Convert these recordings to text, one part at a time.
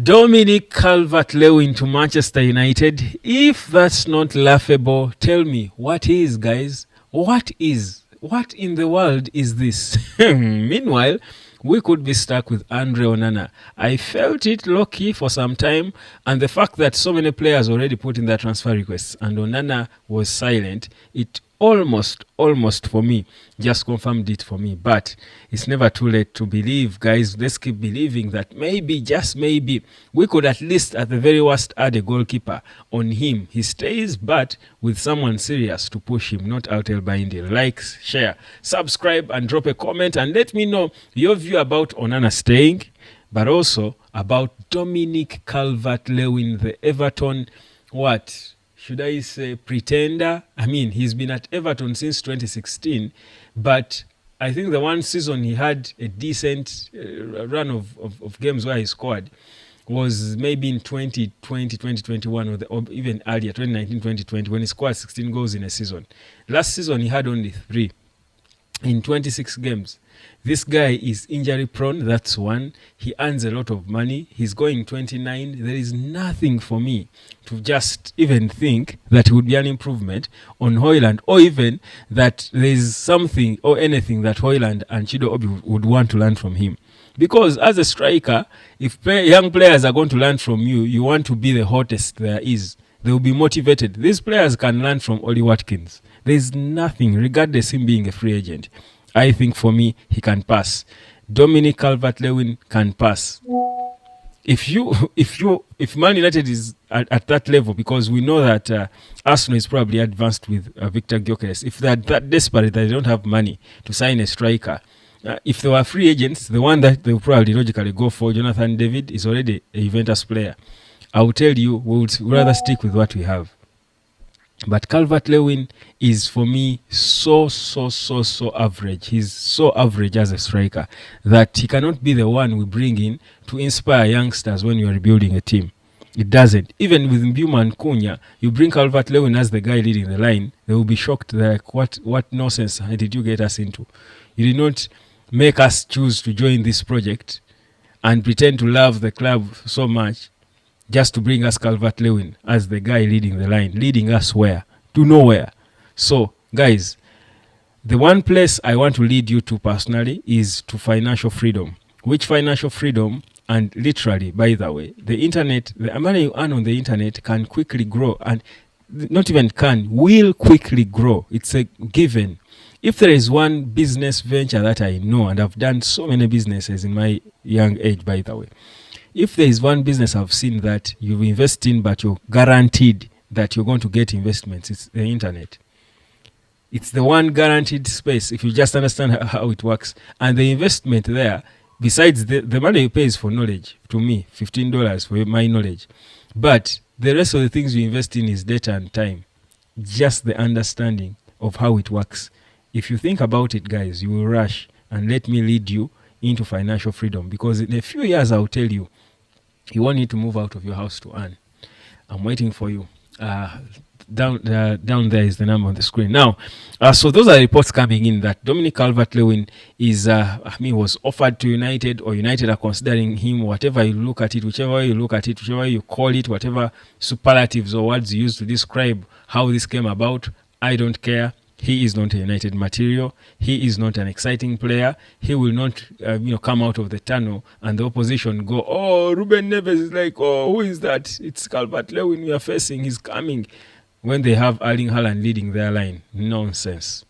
Dominic Calvert-Lewin to Manchester United. If that's not laughable, tell me what is, guys? What is? What in the world is this? Meanwhile, we could be stuck with Andre Onana. I felt it low-key for some time, and the fact that so many players already put in their transfer requests and Onana was silent, it almost for me just confirmed it for me. But it's never too late to believe, guys. Let's keep believing that maybe, just maybe, we could at least at the very worst add a goalkeeper on him. He stays, but with someone serious to push him, not Altel Bindi. Like, share, subscribe, and drop a comment and let me know your view about Onana staying, but also about Dominic Calvert-Lewin, the Everton, what should I say, pretender? I mean, he's been at Everton since 2016, but I think the one season he had a decent run of games where he scored was maybe in 2020, 2021, or even earlier, 2019, 2020, when he scored 16 goals in a season. Last season, he had only 3 in 26 games. This guy is injury prone, that's one. He earns a lot of money. He's going 29. There is nothing for me to just even think that it would be an improvement on Højlund, or even that there is something or anything that Højlund and Chido Obi would want to learn from him. Because as a striker, if young players are going to learn from you, you want to be the hottest there is. They will be motivated. These players can learn from Oli Watkins. There is nothing, regardless him being a free agent. I think for me, he can pass. Dominic Calvert-Lewin can pass. If Man United is at that level, because we know that Arsenal is probably advanced with Victor Gyokeres, if they're that desperate that they don't have money to sign a striker, if they were free agents, the one that they would probably logically go for, Jonathan David, is already a Juventus player. I will tell you, we would rather stick with what we have. But Calvert-Lewin is, for me, so average. He's so average as a striker that he cannot be the one we bring in to inspire youngsters when you're rebuilding a team. It doesn't. Even with Mbuma and Cunha, you bring Calvert-Lewin as the guy leading the line, they will be shocked. They're like, what nonsense did you get us into? You did not make us choose to join this project and pretend to love the club so much just to bring us Calvert-Lewin as the guy leading the line. Leading us where? To nowhere. So, guys, the one place I want to lead you to personally is to financial freedom. Which financial freedom? And literally, by the way, the internet, the money you earn on the internet can quickly grow, and not even can, will quickly grow. It's a given. If there is one business venture that I know, and I've done so many businesses in my young age, by the way, if there is one business I've seen that you invest in but you're guaranteed that you're going to get investments, it's the internet. It's the one guaranteed space if you just understand how it works. And the investment there, besides the money you pay is for knowledge, to me, $15 for my knowledge. But the rest of the things you invest in is data and time. Just the understanding of how it works. If you think about it, guys, you will rush, and let me lead you into financial freedom, because in a few years I'll tell you, you won't need to move out of your house to earn. I'm waiting for you. Down there is the number on the screen. Now, so those are reports coming in that Dominic Calvert-Lewin is, was offered to United, or United are considering him, whatever you look at it, whichever way you look at it, whichever way you call it, whatever superlatives or words you use to describe how this came about, I don't care. He is not a United material. He is not an exciting player. He will not, come out of the tunnel and the opposition go, oh, Ruben Neves is like, oh, who is that? It's Calvert-Lewin we are facing. He's coming. When they have Erling Haaland leading their line. Nonsense.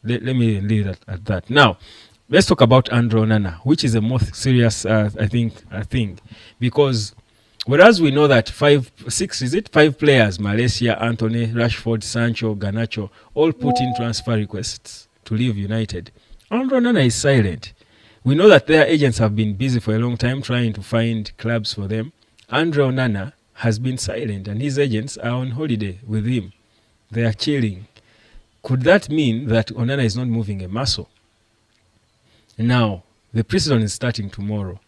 Let me leave it at that. Now, let's talk about Andre Onana, which is the most serious, thing. Because whereas we know that 5 players, Malaysia, Anthony, Rashford, Sancho, Garnacho, all put in transfer requests to leave United, Andre Onana is silent. We know that their agents have been busy for a long time trying to find clubs for them. Andre Onana has been silent, and his agents are on holiday with him. They are chilling. Could that mean that Onana is not moving a muscle? Now, the pre-season is starting tomorrow.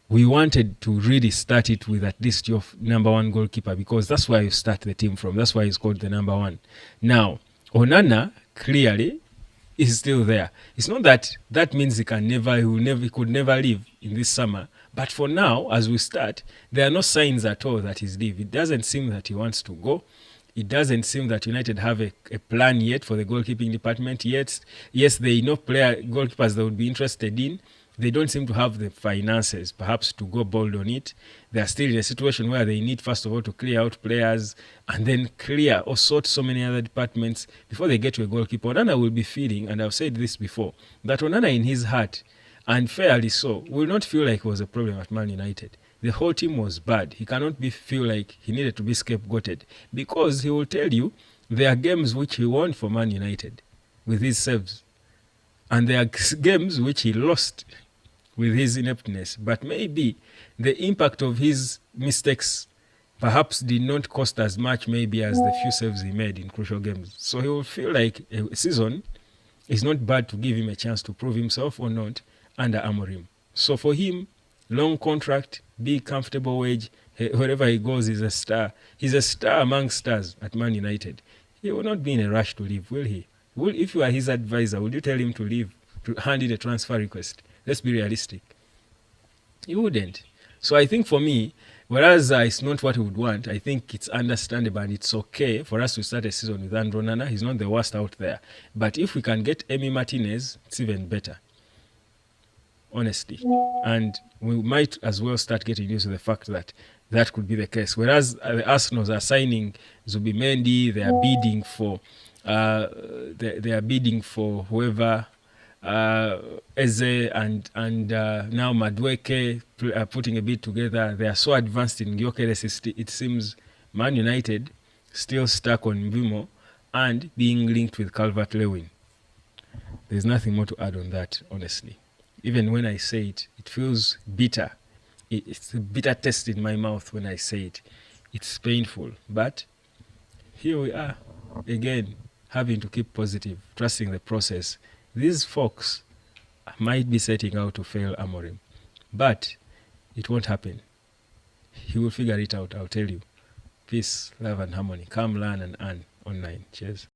We wanted to really start it with at least your number one goalkeeper, because that's where you start the team from. That's why he's called the number one. Now, Onana, clearly, is still there. It's not that that means he could never leave in this summer. But for now, as we start, there are no signs at all that he's leaving. It doesn't seem that he wants to go. It doesn't seem that United have a plan yet for the goalkeeping department yet. Yes, they know goalkeepers they would be interested in. They don't seem to have the finances, perhaps, to go bold on it. They are still in a situation where they need, first of all, to clear out players and then clear or sort so many other departments before they get to a goalkeeper. Onana will be feeling, and I've said this before, that Onana in his heart, and fairly so, will not feel like it was a problem at Man United. The whole team was bad. He cannot feel like he needed to be scapegoated, because he will tell you there are games which he won for Man United with his saves, and there are games which he lost with his ineptness. But maybe the impact of his mistakes perhaps did not cost as much maybe as the few saves he made in crucial games. So he will feel like a season is not bad to give him a chance to prove himself or not under Amorim. So for him, long contract, big comfortable wage, wherever he goes, he's a star. He's a star among stars at Man United. He will not be in a rush to leave, will he? If you are his advisor, would you tell him to leave, to hand in a transfer request? Let's be realistic. He wouldn't. So I think for me, whereas it's not what he would want, I think it's understandable and it's okay for us to start a season with Andrew Onana. He's not the worst out there. But if we can get Emi Martinez, it's even better, honestly. And we might as well start getting used to the fact that that could be the case. Whereas the Arsenals are signing Zubimendi, they are bidding for whoever, Eze and now Madueke are putting a bid together. They are so advanced in Gyokeres. It seems Man United still stuck on Mbimo and being linked with Calvert Lewin. There's nothing more to add on that, honestly. Even when I say it, it feels bitter. It's a bitter taste in my mouth when I say it. It's painful. But here we are, again, having to keep positive, trusting the process. These folks might be setting out to fail Amorim, but it won't happen. He will figure it out, I'll tell you. Peace, love and harmony. Come learn and earn online. Cheers.